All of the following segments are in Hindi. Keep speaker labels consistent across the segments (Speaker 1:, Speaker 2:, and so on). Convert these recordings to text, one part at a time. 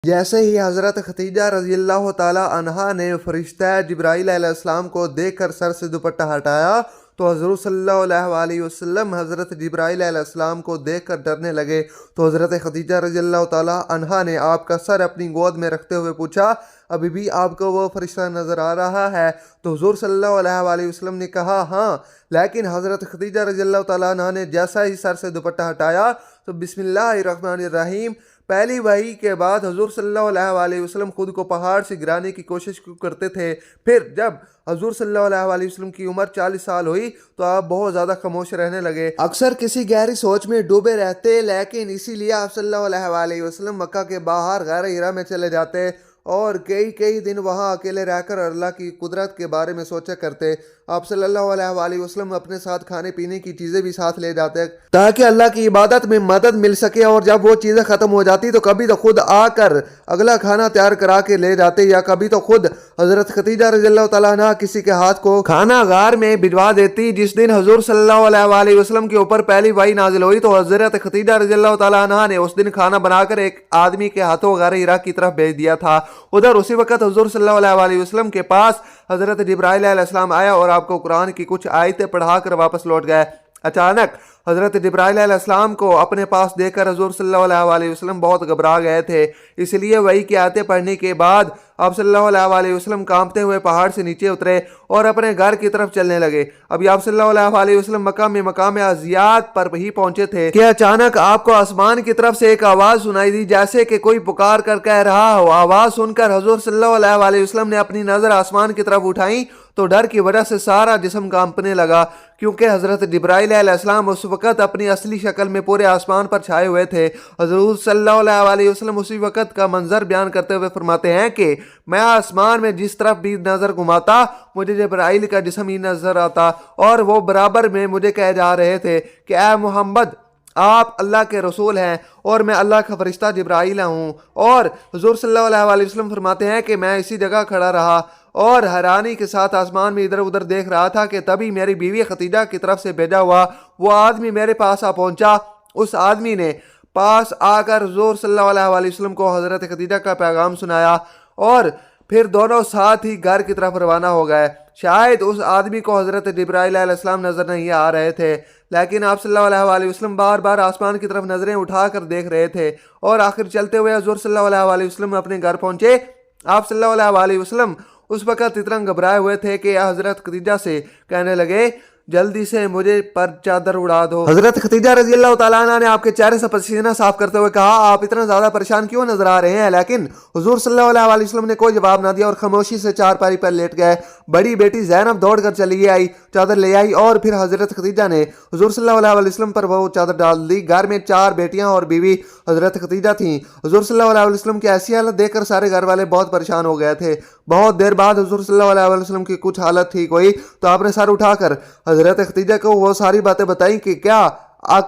Speaker 1: जैसे ही हज़रत खदीजा रज़ियल्लाहु ताला अन्हा ने फरिश्ता जिब्राईल अलैहिस्सलाम को देखकर सर से दुपट्टा हटाया तो हज़रत सल्लल्लाहु अलैहि वसल्लम हज़रत जिब्राईल अलैहिस्सलाम को देखकर डरने लगे। तो हज़रत खदीजा रज़ियल्लाहु ताला अन्हा ने आपका सर अपनी गोद में रखते हुए पूछा, अभी भी आपको वो फरिश्ता नज़र आ रहा है? तो हुज़ूर सल्लल्लाहु अलैहि वसल्लम ने कहा हाँ। लेकिन हज़रत खदीजा रज़ियल्लाहु ताला अन्हा ने जैसा ही सर से दुपट्टा हटाया तो बिस्मिल्लाहिर्रहमानिर्रहीम पहली वही के बाद हुजूर सल्लल्लाहु अलैहि वसल्लम खुद को पहाड़ से गिराने की कोशिश करते थे। फिर जब हजूर सल्लल्लाहु अलैहि वसल्लम की उम्र 40 साल हुई तो आप बहुत ज़्यादा खामोश रहने लगे, अक्सर किसी गहरी सोच में डूबे रहते। लेकिन इसीलिए आप सल्लल्लाहु अलैहि वसल्लम मक्का के बाहर गार हिरा में चले जाते और कई कई दिन वहाँ अकेले रहकर अल्लाह की कुदरत के बारे में सोचा करते। आप सल्लल्लाहु अलैहि वसल्लम अपने साथ खाने पीने की चीज़ें भी साथ ले जाते ताकि अल्लाह की इबादत में मदद मिल सके, और जब वो चीज़ें ख़त्म हो जाती तो कभी तो खुद आकर अगला खाना तैयार करा के ले जाते, या कभी तो खुद हज़रत खदीजा रज़ियल्लाहु ताला अन्हा किसी के हाथ को खाना गार में भिजवा देती। जिस दिन हजूर सल्लल्लाहु अलैहि वसल्लम के ऊपर पहली वही नाजिल हुई तो हज़रत खदीजा रज़ियल्लाहु ताला अन्हा ने उस दिन खाना बनाकर एक आदमी के हाथों गार हिरा की तरफ भेज दिया था। उधर उसी वक्त हजूर सल्लल्लाहु अलैहि वसल्लम के पास हज़रत जिब्राईल अलैहिस्सलाम आया और आपको कुरान की कुछ आयतें पढ़ाकर वापस लौट गए। अचानक हज़रत जिब्राईल अलैहिस्सलाम को अपने पास देखकर हजूर सल्लल्लाहु अलैहि वसल्लम बहुत घबरा गए थे। इसलिए वही की आयतें पढ़ने के बाद आप सल्लल्लाहु अलैहि वसल्लम कांपते हुए पहाड़ से नीचे उतरे और अपने घर की तरफ चलने लगे। अभी आप सल्लल्लाहु अलैहि वसल्लम मक्का में मकाम अज़ियात पर ही पहुंचे थे कि अचानक आपको आसमान की तरफ से एक आवाज़ सुनाई दी, जैसे कि कोई पुकार कर कह रहा हो। आवाज़ सुनकर हजूर सल्लल्लाहु अलैहि वसल्लम ने अपनी नज़र आसमान की तरफ उठाई तो डर की वजह से सारा जिस्म कांपने लगा, क्योंकि हज़रत जिब्राईल अलैहिस्सलाम उस वक़्त अपनी असली शक्ल में पूरे आसमान पर छाए हुए थे। हज़रत सल्लल्लाहु अलैहि वसल्लम उसी वक़्त का मंजर बयान करते हुए फरमाते हैं कि मैं आसमान में जिस तरफ भी नज़र घुमाता मुझे जिब्राईल का जिस्म ही नज़र आता और वो बराबर में मुझे कह जा रहे थे कि ऐ मोहम्मद आप अल्लाह के रसूल हैं और मैं अल्लाह का फरिश्ता जिब्राईल हूँ। और हुज़ूर सल्लल्लाहु अलैहि वसल्लम फरमाते हैं कि मैं इसी जगह खड़ा रहा और हैरानी के साथ आसमान में इधर उधर देख रहा था कि तभी मेरी बीवी खदीजा की तरफ से भेजा हुआ वो आदमी मेरे पास आ पहुंचा। उस आदमी ने पास आकर हुज़ूर सल्लल्लाहु अलैहि वसल्लम को हज़रत खदीजा का पैगाम सुनाया और फिर दोनों साथ ही घर की तरफ रवाना हो गए। शायद उस आदमी को हज़रत जिब्राईल अलैहिस्सलाम नज़र नहीं आ रहे थे, लेकिन आप सल्लल्लाहु अलैहि वसल्लम बार बार आसमान की तरफ नज़रें उठाकर देख रहे थे और आखिर चलते हुए हुज़ूर सल्लल्लाहु अलैहि वसल्लम अपने घर पहुंचे। आप सल्लल्लाहु अलैहि वसल्लम उस वक़्त इतना घबराए हुए थे कि हज़रत खदीजा से कहने लगे जल्दी से मुझे पर चादर उड़ा दो। हज़रत खदीजा रज़ियल्लाहु ताला अन्हा ने आपके चेहरे से पसीना साफ करते हुए कहा, आप इतना ज़्यादा परेशान क्यों नजर आ रहे हैं? लेकिन हुज़ूर सल्लल्लाहु अलैहि वसल्लम ने कोई जवाब ना दिया और खामोशी से चारपाई पर लेट गए। बड़ी बेटी ज़ैनब दौड़कर चली आई, चादर ले आई और फिर हज़रत खदीजा ने हुज़ूर सल्लल्लाहु अलैहि वसल्लम पर वो चादर डाल दी। घर में 4 बेटियां और बीवी हज़रत खदीजा थीं। हुज़ूर सल्लल्लाहु अलैहि वसल्लम की ऐसी हालत देखकर सारे घर वाले बहुत परेशान हो गए थे। बहुत देर बाद हुज़ूर सल्लल्लाहु अलैहि वसल्लम की कुछ हालत ठीक हुई तो आपने सर उठाकर हज़रत खदीजा को वो सारी बातें बताई कि क्या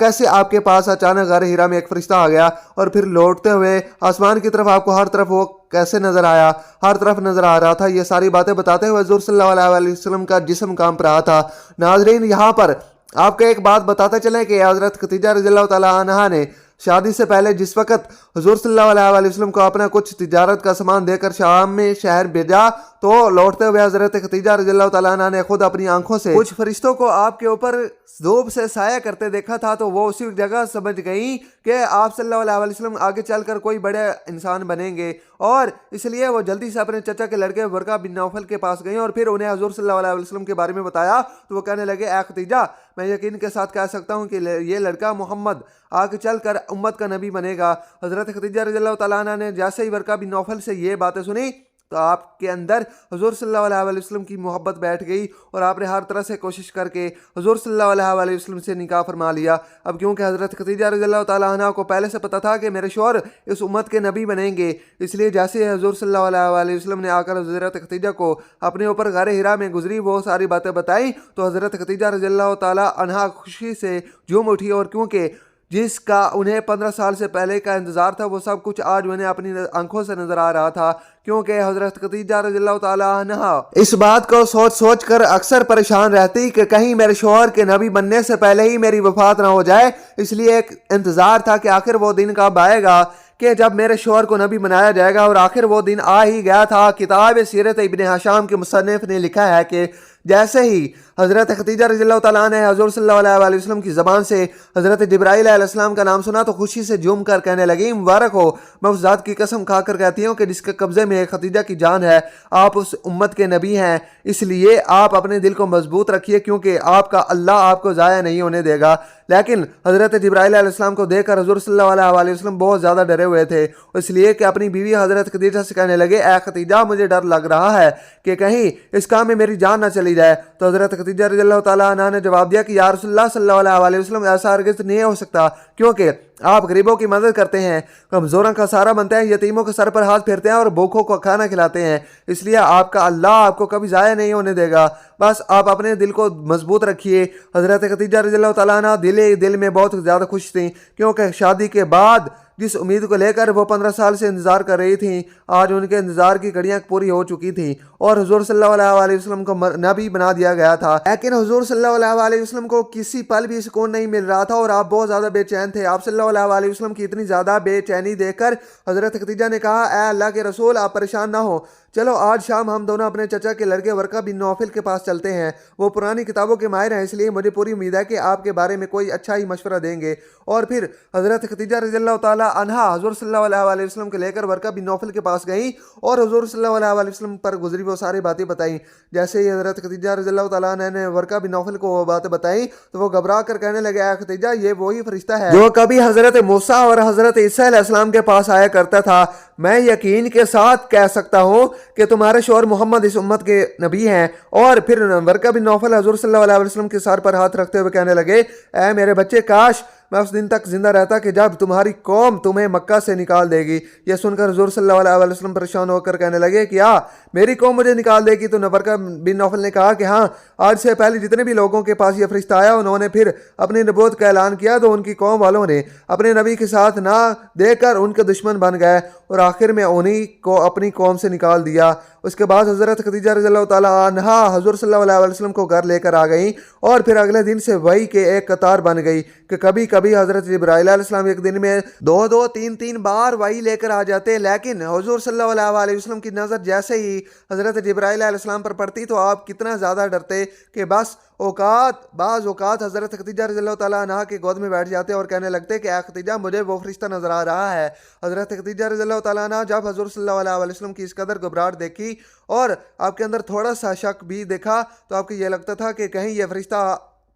Speaker 1: कैसे आपके पास अचानक गार हिरा में एक फरिश्ता आ गया और फिर लौटते हुए आसमान की तरफ आपको हर तरफ वो कैसे नजर आया, हर तरफ नजर आ रहा था। ये सारी बातें बताते हुए हुज़ूर सल्लल्लाहु अलैहि वसल्लम का जिस्म कांप रहा था। नाज़रीन, यहाँ पर आपको एक बात बताते चले कि हज़रत खदीजा रज़ियल्लाहु ताला अन्हा ने शादी से पहले जिस वक्त हुज़ूर सल्लल्लाहु अलैहि वसल्लम को अपना कुछ तिजारत का सामान देकर शाम में शहर भेजा तो लौटते हुए हज़रत खदीजा रज़ियल्लाहु ताला अन्हा ने खुद अपनी आंखों से कुछ फरिश्तों को आपके ऊपर धूप से साया करते देखा था। तो वो उसी जगह समझ गई कि आप सल्लल्लाहु अलैहि वसल्लम आगे चलकर कोई बड़े इंसान बनेंगे और इसलिए वो जल्दी से अपने चचा के लड़के वर्का बिन नौफल के पास गई और फिर उन्हें हुज़ूर सल्लल्लाहु अलैहि वसल्लम के बारे में बताया। तो वो कहने लगे, ऐ खदीजा, मैं यकीन के साथ कह सकता हूँ कि ये लड़का मोहम्मद आगे चलकर उम्मत का नबी बनेगा। हज़रत खदीजा रज़ियल्लाहु ताला अन्हा ने जैसे ही वर्का बिन नौफल से ये बातें सुनी तो आपके अंदर हुज़ूर सल्लल्लाहु अलैहि वसल्लम की मोहब्बत बैठ गई और आपने हर तरह से कोशिश करके हुज़ूर सल्लल्लाहु अलैहि वसल्लम से निकाह फरमा लिया। अब क्योंकि हज़रत खदीजा रज़ियल्लाहु ताला अन्हा को पहले से पता था कि मेरे शौहर इस उम्मत के नबी बनेंगे, इसलिए जैसे हुज़ूर सल्लल्लाहु अलैहि वसल्लम ने आकर हज़रत खदीजा को अपने ऊपर गार हिरा में गुजरी वो सारी बातें बताई तो हज़रत खदीजा रज़ियल्लाहु ताला अन्हा खुशी से झूम उठी और क्योंकि जिसका उन्हें 15 साल से पहले का इंतजार था वो सब कुछ आज उन्हें अपनी आंखों से नजर आ रहा था। क्योंकि हज़रत खदीजा रज़ियल्लाहु ताला अन्हा इस बात को सोच सोच कर अक्सर परेशान रहती कि कहीं मेरे शौहर के नबी बनने से पहले ही मेरी वफात ना हो जाए। इसलिए एक इंतजार था कि आखिर वो दिन कब आएगा कि जब मेरे शोहर को नबी बनाया जाएगा। और आखिर वो दिन आ ही गया था। किताब सीरत इब्न हिशाम के मुसन्निफ ने लिखा है कि जैसे ही हज़रत खतीजा रज़ियल्लाहु ताला ने हज़ूर सल्लल्लाहु अलैहि वसल्लम की ज़बान से हज़रत जिब्राईल अलैहिस्सलाम का नाम सुना तो खुशी से झूम कर कहने लगी, मुबारक हो, मैं उस ज़ात की कसम खाकर कहती हूँ कि जिसके कब्ज़े में खतीजा की जान है, आप उस उम्मत के नबी हैं, इसलिए आप अपने दिल को मजबूत रखिए क्योंकि आपका अल्लाह आपको ज़ाया नहीं होने देगा। लेकिन हज़रत जिब्राईल अलैहिस्सलाम को देखकर हज़ूर सल्लल्लाहु अलैहि वसल्लम बहुत ज़्यादा डरे हुए थे, इसलिए कि अपनी बीवी हज़रत खदीजा से कहने लगे, ए खतीजा, मुझे डर लग रहा है कि कहीं इस काम में मेरी जान ना चली जाए। तो हज़रत खदीजा रज़ियल्लाहु ताला अन्हा ने जवाब दिया कि या रसूलल्लाह सल्लल्लाहु अलैहि वसल्लम, ऐसा हरगिज़ नहीं हो सकता, क्योंकि आप गरीबों की मदद करते हैं, कमज़ोरों का सहारा बनते हैं, यतीमों के सर पर हाथ फेरते हैं और भूखों को खाना खिलाते हैं, इसलिए आपका अल्लाह आपको कभी ज़ाया नहीं होने देगा। बस आप अपने दिल को मजबूत रखिए। हज़रत खदीजा रज़ियल्लाहु ताला अन्हा दिल में बहुत ज़्यादा खुश थी, क्योंकि शादी के बाद जिस उम्मीद को लेकर वो 15 साल से इंतज़ार कर रही थी, आज उनके इंतज़ार की घड़ियाँ पूरी हो चुकी थी और हुजूर सल्लल्लाहु अलैहि वसल्लम को नबी बना दिया गया था। लेकिन हुजूर सल्लल्लाहु अलैहि वसल्लम को किसी पल भी सुकून नहीं मिल रहा था और आप बहुत ज़्यादा बेचैन थे। आप सल्लल्लाहु अलैहि वसल्लम की इतनी ज़्यादा बेचैनी देखकर हज़रत खदीजा ने कहा, ए अल्लाह के रसूल, आप परेशान ना हो, चलो आज शाम हम दोनों अपने चचा के लड़के वर्का बिन नौफल के पास चलते हैं। वो पुरानी किताबों के माहिर हैं, इसलिए मुझे पूरी उम्मीद है कि आपके बारे में कोई अच्छा ही मशवरा देंगे। और फिर हज़रत खदीजा रज़ियल्लाहु ताला अन्हा हुज़ूर सल्लल्लाहु अलैहि वसल्लम को लेकर वर्का बिन नौफल के पास गई और हुज़ूर सल्लल्लाहु अलैहि वसल्लम पर गुजरी वो सारी बातें बताई। जैसे ही हज़रत खदीजा रज़ियल्लाहु ताला अन्हा ने वर्का बिन नौफल को वो बातें बताई तो वो घबरा कर कहने लगे, ए खदीजा, ये वही फरिश्ता है जो कभी हज़रत मूसा और हज़रत ईसा अलैहिस्सलाम के पास आया करता था। मैं यकीन के साथ कह सकता हूँ कि तुम्हारे शौहर मोहम्मद इस उम्मत के नबी हैं। और फिर वर्का बिन नौफल हज़ूर सल्लल्लाहु अलैहि वसल्लम के सर पर हाथ रखते हुए कहने लगे, ए मेरे बच्चे, काश मैं उस दिन तक जिंदा रहता कि जब तुम्हारी कौम तुम्हें मक्का से निकाल देगी। यह सुनकर हुजूर सल्लल्लाहु अलैहि वसल्लम परेशान होकर कहने लगे, क्या मेरी कौम मुझे निकाल देगी? तो वर्का बिन नौफल ने कहा कि हाँ, आज से पहले जितने भी लोगों के पास यह फरिश्ता आया उन्होंने फिर अपनी नबूवत का ऐलान किया तो उनकी कौम वालों ने अपने नबी के साथ ना देकर उनके दुश्मन बन गए और आखिर में उन्हीं को अपनी कौम से निकाल दिया। उसके बाद हज़रत खदीजा रज़ियल्लाहु ताला अन्हा हुज़ूर सल्लल्लाहु अलैहि वसल्लम को घर लेकर आ गई और फिर अगले दिन से वही के एक कतार बन गई कि कभी कभी हज़रत जिब्राईल अलैहिस्सलाम एक दिन में 2-2, 3-3 बार वही लेकर आ जाते, लेकिन हुज़ूर सल्लल्लाहु अलैहि वसल्लम की नज़र जैसे ही हज़रत जिब्राईल अलैहिस्सलाम पर पड़ती तो आप कितना ज़्यादा डरते कि बस बाज़ औक़ात हज़रत खदीजा रज़ियल्लाहु ताला अन्हा के गोद में बैठ जाते और कहने लगते कि ए खदीजा, मुझे वो फरिश्ता नज़र आ रहा है। हज़रत खदीजा रज़ियल्लाहु ताला अन्हा जब हज़ूर सल्लल्लाहु अलैहि वसल्लम की इस कदर घबराहट देखी और आपके अंदर थोड़ा सा शक भी देखा तो आपको यह लगता था कि कहीं यह फरिश्ता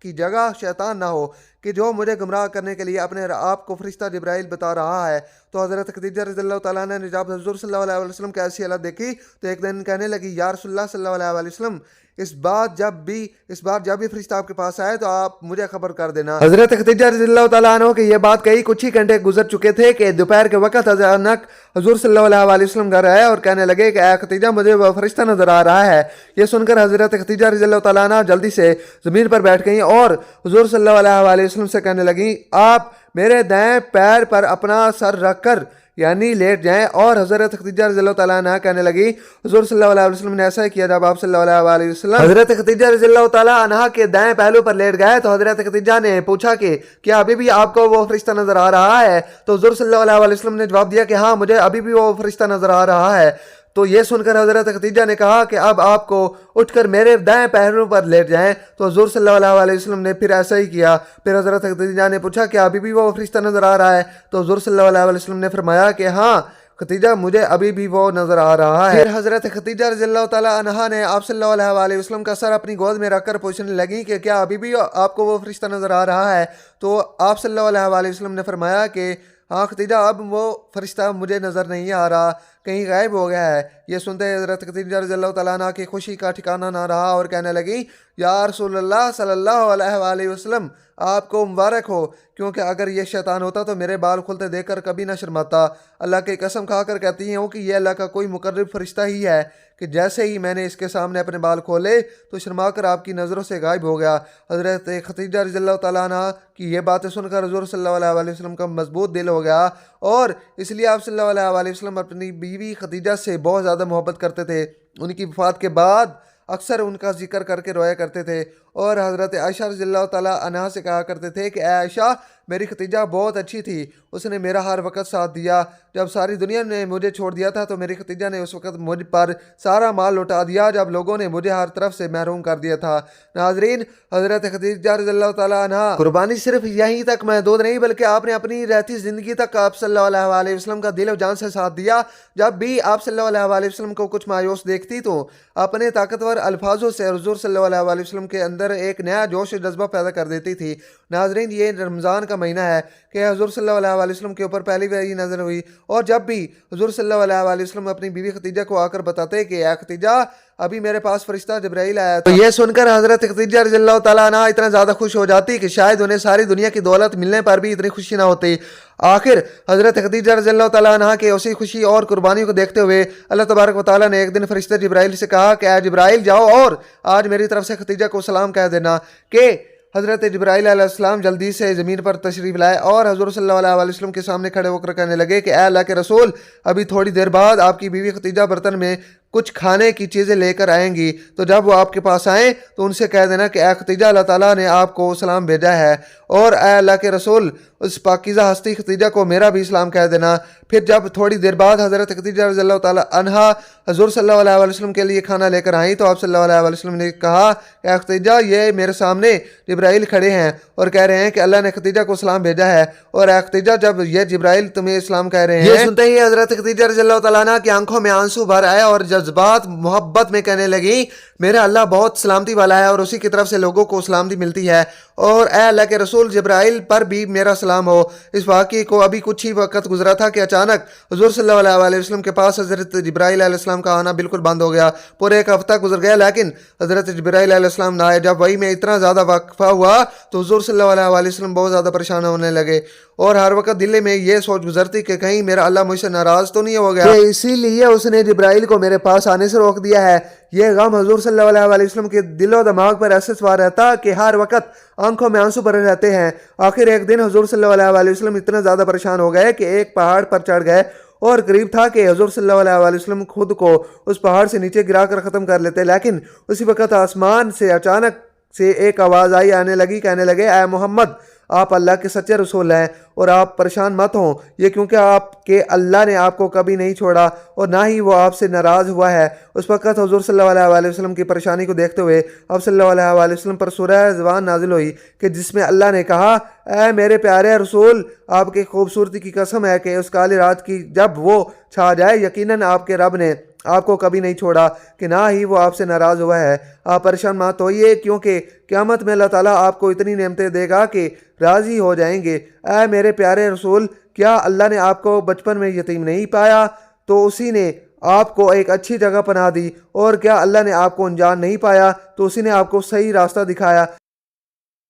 Speaker 1: की जगह शैतान ना हो कि जो मुझे गुमराह करने के लिए अपने आप को फरिश्ता जिब्राईल बता रहा है। तो हज़रत खदीजा रज़ियल्लाहु ताला अन्हा ने जब हुज़ूर सल्लल्लाहु अलैहि वसल्लम की ऐसी हालत देखी तो एक दिन कहने लगी, या रसूलल्लाह सल्लल्लाहु अलैहि वसल्लम, इस बार जब भी फरिश्ता आपके पास आए तो आप मुझे खबर कर देना। हज़रत खदीजा रज़ियल्लाहु ताला अन्हा की यह बात कही कुछ ही घंटे गुजर चुके थे कि दोपहर के वक्त अचानक हुज़ूर सल्लल्लाहु अलैहि वसल्लम घर आए और कहने लगे कि ए खदीजा, मुझे वह फरिश्ता नजर आ रहा है। यह सुनकर हज़रत खदीजा रज़ियल्लाहु ताला अन्हा जल्दी से ज़मीन पर बैठ गई और हुज़ूर सल्लल्लाहु अलैहि वसल्लम से कहने लगी, आप मेरे दाएं पैर पर अपना सर रखकर यानी लेट जाएं। और हज़रत खदीजा रज़ियल्लाहु ताला अन्हा कहने लगी, हुज़ूर सल्लल्लाहु अलैहि वसल्लम ने ऐसा ही किया। जब आप सल्लल्लाहु अलैहि वसल्लम हज़रत खदीजा रज़ियल्लाहु ताला अन्हा के दाएं पहलू पर लेट गए तो हज़रत खदीजा ने पूछा कि क्या अभी भी आपको वो फरिश्ता नजर आ रहा है? तो हुज़ूर सल्लल्लाहु अलैहि वसल्लम ने जवाब दिया कि हाँ, मुझे अभी भी वो फरिश्ता नजर आ रहा है। तो ये सुनकर हज़रत खदीजा ने कहा कि अब आपको उठकर मेरे दाएं पैरों पर लेट जाएं। तो हुज़ूर सल्लल्लाहु अलैहि वसल्लम ने फिर ऐसा ही किया। फिर हज़रत खदीजा ने पूछा कि अभी भी वो फरिश्ता नज़र आ रहा है? तो हुज़ूर सल्लल्लाहु अलैहि वसल्लम ने फरमाया कि हाँ खदीजा, मुझे अभी भी वो नजर आ रहा है। फिर हज़रत खदीजा रज़ियल्लाहु ताला अन्हा ने आप सल्लल्लाहु अलैहि वसल्लम का सर अपनी गोद में रखकर पूछने लगी कि क्या अभी भी आपको वो फरिश्ता नजर आ रहा है? तो आप सल्लल्लाहु अलैहि वसल्लम ने फरमाया कि हाँ खदीजा, अब वो फरिश्ता मुझे नज़र नहीं आ रहा, कहीं गायब हो गया है। ये सुनते हज़रत खदीजा रज़ियल्लाहु ताला अन्हा की खुशी का ठिकाना ना रहा और कहने लगी, या रसूलल्लाह सल्लल्लाहु अलैहि वसल्लम, आपको मुबारक हो, क्योंकि अगर ये शैतान होता तो मेरे बाल खुलते देखकर कभी ना शर्माता। अल्लाह की कसम खाकर कहती हूँ कि यह अल्लाह का कोई मुकर्रब फरिश्ता ही है कि जैसे ही मैंने इसके सामने अपने बाल खोले तो शर्माकर आपकी नज़रों से गायब हो गया। हज़रत खदीजा रज़ियल्लाहु ताला अन्हा की ये बातें सुनकर हुज़ूर सल्लल्लाहु अलैहि वसल्लम का मजबूत दिल हो गया और इसलिए आप सल्लल्लाहु अलैहि वसल्लम अपनी बीवी खदीजा से बहुत ज़्यादा मोहब्बत करते थे। उनकी वफ़ात के बाद अक्सर उनका जिक्र करके रोया करते थे और हज़रत आयशा रज़ियल्लाहु ताला अन्हा से कहा करते थे कि आयशा, मेरी खतीजा बहुत अच्छी थी, उसने मेरा हर वक्त साथ दिया। जब सारी दुनिया ने मुझे छोड़ दिया था तो मेरी खतीजा ने उस वक्त मुझ पर सारा माल लौटा दिया जब लोगों ने मुझे हर तरफ से महरूम कर दिया था। नाजरीन, हज़रत खदीजा रज़ियल्लाहु ताला अन्हा कुर्बानी सिर्फ यहीं तक महदूद नहीं बल्कि आपने अपनी रहती ज़िंदगी तक आप सल्लल्लाहु अलैहि वसल्लम का दिल और जान से साथ दिया। जब भी आप सल्लल्लाहु अलैहि वसल्लम को कुछ मायूस देखती तो अपने ताकतवर अल्फाजों से हुज़ूर सल्लल्लाहु अलैहि वसल्लम के अंदर एक नया जोश और जज्बा पैदा कर देती थी। नाजरीन, ये रमज़ान का महीना है कि हुज़ूर सल्लल्लाहु अलैहि वसल्लम के ऊपर पहली वही नज़र हुई, और जब भी हुज़ूर सल्लल्लाहु अलैहि वसल्लम अपनी बीवी खदीजा को आकर बताते कि या खदीजा, अभी मेरे पास फरिश्ता जिब्राइल आया था, तो ये सुनकर हज़रत खदीजा रज़ियल्लाहु ताला अन्हा इतना ज़्यादा खुश हो जाती कि शायद उन्हें सारी दुनिया की दौलत मिलने पर भी इतनी खुशी ना होती। आखिर हज़रत खदीजा रज़ियल्लाहु ताला अन्हा के उसी खुशी और कुर्बानी को देखते हुए अल्लाह तबारक व तआला ने एक दिन फरिश्ता जिब्राइल से कहा कि जिब्राइल जाओ और आज मेरी तरफ से खदीजा को सलाम कह देना कि हज़रत जिब्राइल अलैहिस्सलाम जल्दी से ज़मीन पर तशरीफ़ लाए और हज़ूर सल्लल्लाहु अलैहि वसल्लम के सामने खड़े होकर कहने लगे कि अल्लाह के रसूल, अभी थोड़ी देर बाद आपकी बीवी खदीजा बर्तन में कुछ खाने की चीज़ें लेकर आएंगी, तो जब वो आपके पास आएँ तो उनसे कह देना कि खदीजा, अल्लाह ताला ने आपको सलाम भेजा है, और अल्लाह के रसूल, उस पाकीज़ा हस्ती खदीजा को मेरा भी सलाम कह देना। फिर जब थोड़ी देर बाद हज़रत खदीजा रज़ियल्लाहु ताला अन्हा हज़ूर सल्लल्लाहु अलैहि वसल्लम के लिए खाना लेकर आई तो आप सल्लल्लाहु अलैहि वसल्लम ने कहा कि खदीजा, ये मेरे सामने जिब्राइल खड़े हैं और कह रहे हैं कि अल्लाह ने खदीजा को सलाम भेजा है। और खदीजा, जब ये जिब्राइल तुम्हें इस्लाम कह रहे हैं, ये सुनते ही हज़रत खदीजा रज़ियल्लाहु ताला अन्हा की आंखों में आंसू भर आए और जज्बात मोहब्बत में कहने लगी, मेरा अल्लाह बहुत सलामती वाला है और उसी की तरफ से लोगों को सलामती मिलती है, और अल्लाह के रसूल जिब्राइल पर भी मेरा सलाम हो। इस वाक़े को अभी कुछ ही वक्त गुजरा था कि अचानक हुज़ूर सल्लल्लाहु अलैहि वसल्लम के पास हज़रत जिब्राइल अलैहिस्सलाम का आना बिल्कुल बंद हो गया। पूरे एक हफ्ता गुजर गया लेकिन हज़रत जिब्राइल अलैहिस्सलाम ना आए। जब वही में इतना ज़्यादा वक्फा हुआ तो हुज़ूर सल्लल्लाहु अलैहि वसल्लम बहुत ज़्यादा परेशान होने लगे और हर वक्त दिल में ये सोच गुजरती कि कहीं मेरा अल्लाह मुझसे नाराज़ तो नहीं हो गया, इसीलिए उसने जिब्राइल को मेरे पास आने से रोक दिया है। यह गम हुज़ूर सल्लल्लाहु अलैहि वसल्लम के दिलो दिमाग पर ऐसे सवार रहता कि हर वक्त आंखों में आंसू भरे रहते हैं। आखिर एक दिन हुज़ूर सल्लल्लाहु अलैहि वसल्लम इतना ज़्यादा परेशान हो गए कि एक पहाड़ पर चढ़ गए और करीब था कि हुज़ूर सल्लल्लाहु अलैहि वसल्लम खुद को उस पहाड़ से नीचे गिरा कर ख़त्म कर लेते, लेकिन उसी वक्त आसमान से अचानक से एक आवाज़ आई, आने लगी, कहने लगे, ऐ मोहम्मद, आप अल्लाह के सच्चे रसूल हैं और आप परेशान मत हों, ये क्योंकि आपके अल्लाह ने आपको कभी नहीं छोड़ा और ना ही वो आपसे नाराज़ हुआ है। उस वक़्त हुज़ूर सल्लल्लाहु अलैहि वसल्लम की परेशानी को देखते हुए अब सल्लल्लाहु अलैहि वसल्लम पर सूरह ज़वान नाजिल हुई कि जिसमें अल्लाह ने कहा, ऐ मेरे प्यारे रसूल, आपकी खूबसूरती की कसम है कि उस काली रात की जब वो छा जाए, यकीनन आपके रब ने आपको कभी नहीं छोड़ा कि ना ही वो आपसे नाराज़ हुआ है। आप परेशान मत होइए क्योंकि क़यामत में अल्लाह ताला आपको इतनी नेमतें देगा कि राज़ी हो जाएंगे। ऐ मेरे प्यारे रसूल, क्या अल्लाह ने आपको बचपन में यतीम नहीं पाया तो उसी ने आपको एक अच्छी जगह पनाह दी, और क्या अल्लाह ने आपको अनजान नहीं पाया तो उसी ने आपको सही रास्ता दिखाया,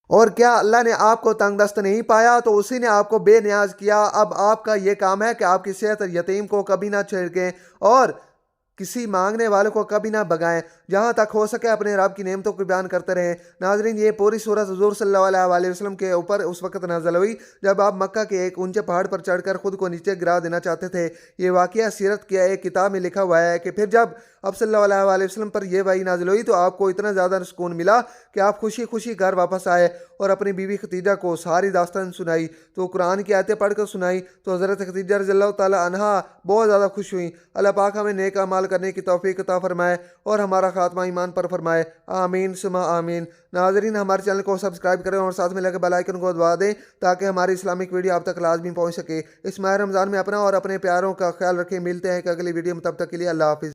Speaker 1: और क्या अल्लाह ने आपको तंगदस्त नहीं पाया तो उसी ने आपको बेनियाज किया। अब आपका ये काम है कि आपकी सेहत यतीम को कभी ना छेड़ें और किसी मांगने वाले को कभी ना भगाएं, जहाँ तक हो सके अपने रब की नेमतों को बयान करते रहें। नाजरीन, ये पूरी सूरत हुज़ूर सल्लल्लाहु अलैहि वसल्लम के ऊपर उस वक्त नाज़िल हुई जब आप मक्का के एक ऊंचे पहाड़ पर चढ़कर खुद को नीचे गिरा देना चाहते थे। ये वाक़या सीरत की एक किताब में लिखा हुआ है कि फिर जब अब सल्लल्लाहु अलैहि वसल्लम पर यह वही नाज़िल हुई तो आपको इतना ज़्यादा सुकून मिला कि आप खुशी खुशी घर वापस आए और अपनी बीवी खदीजा को सारी दास्तान सुनाई, तो कुरान की आयतें पढ़कर सुनाई तो हज़रत खदीजा रज़ियल्लाहु ताला अन्हा बहुत ज़्यादा खुश हुई। अल्लाह पाक हमें नेक अमाल करने की तौफीक अता फरमाए और हमारा खात्मा ईमान पर फरमाए, आमीन सुमा आमीन। नाज़रीन, हमारे चैनल को सब्सक्राइब करें और साथ में लगे बेल आइकन को दबा दें ताकि हमारी इस्लामिक वीडियो आप तक लाजमी पहुँच सके। इस माह रमज़ान में अपना और अपने प्यारों का ख्याल रखें। मिलते हैं एक अगली वीडियो में, तब तक के लिए अल्लाह हाफिज़।